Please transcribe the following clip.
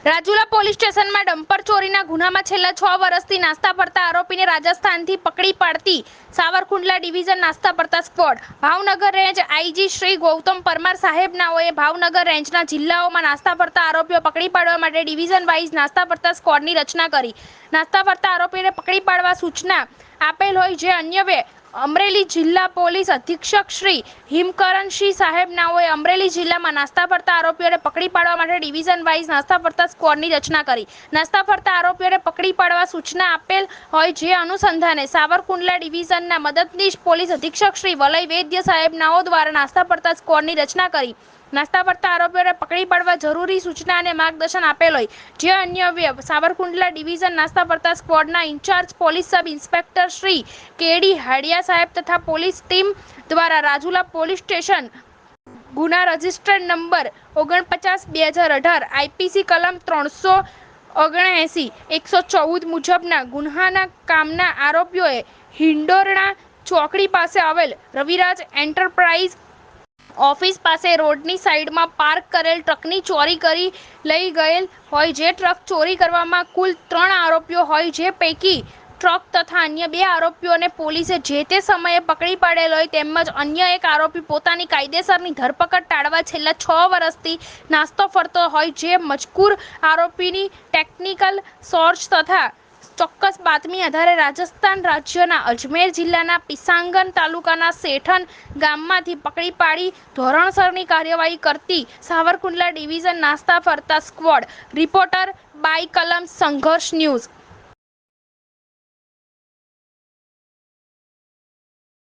Rajula police સ્ટેશનમાં dumper ચોરીના ગુનામાં છેલ્લા 6 વર્ષથી નાસ્તા ફરતા આરોપીને રાજસ્થાનથી પકડી પાડતી સાવરકુંડલા ડિવિઝન નાસ્તા ફરતા squad. Bhavnagar range IG Shri Gautam Parmar સાહેબનાઓએ ભાવનગર રેન્જના જિલ્લાઓમાં નાસ્તા ફરતા આરોપીઓ પકડી પાડવા માટે ડિવિઝન વાઇઝ નાસ્તા ફરતા સ્ક્વોડની રચના કરી. નાસ્તા ફરતા આરોપીઓને પકડી પાડવા સૂચના આપેલ હોય જે અન્વયે અમરેલી જિલ્લા પોલીસ અધિક્ષક શ્રી હિમકરણસિંહ સાહેબનાઓએ અમરેલી જિલ્લામાં નાસ્તા ફરતા આરોપીઓને પકડી પાડવા માટે ડિવિઝન વાઇઝ નાસ્તા ફરતા સ્ક્વોડની રચના કરી. નાસ્તા ફરતા આરોપીઓને પકડી પાડવા સૂચના આપેલ હોય જે અનુસંધાને સાવરકુંડલા ડિવિઝનના મદદનીશ પોલીસ અધિક્ષક શ્રી વલય વૈદ્ય સાહેબનાઓ દ્વારા નાસ્તા ફરતા સ્ક્વોડની રચના કરી. નાસ્તા ફરતા આરોપીઓને પકડી પાડવા જરૂરી સૂચના અને માર્ગદર્શન આપેલ હોય જે અન્વયે સાવરકુંડલા ડિવિઝન નાસ્તા ફરતા સ્ક્વોડના incharge police sub inspector Shri K D Hadiya સાહેબ તથા પોલીસ ટીમ દ્વારા રાજુલા પોલીસ સ્ટેશન ગુના રજિસ્ટર્ડ નંબર 49/2018 આઈપીસી કલમ 379 114 મુજબના ગુન્હાના કામના આરોપીઓએ હિંડોરણા ચોકડી પાસે આવેલ રવિરાજ એન્ટરપ્રાઇઝ ઓફિસ પાસે રોડની સાઈડમાં પાર્ક કરેલ ટ્રકની ચોરી કરી લઈ ગયેલ હોય જે ટ્રક ચોરી કરવામાં કુલ 3 આરોપીઓ હોય જે પૈકી ટ્રક તથા અન્ય 2 આરોપીઓને પોલીસે જે તે સમયે પકડી પાડેલ હોય તેમજ અન્ય એક આરોપી પોતાની કાયદેસરની ધરપકડ ટાળવા છેલ્લા 6 વર્ષથી નાસ્તો ફરતો હોય જે મજકૂર આરોપીની ટેકનિકલ સોર્સ તથા ચોક્કસ બાતમી આધારે રાજસ્થાન રાજ્યના અજમેર જિલ્લાના પિસાંગન તાલુકાના સેઠન ગામમાંથી પકડી પાડી ધોરણસરની કાર્યવાહી કરતી સાવરકુંડલા ડિવિઝન નાસ્તા ફરતા સ્ક્વોડ. રિપોર્ટર બાય કલમ સંઘર્ષ ન્યૂઝ.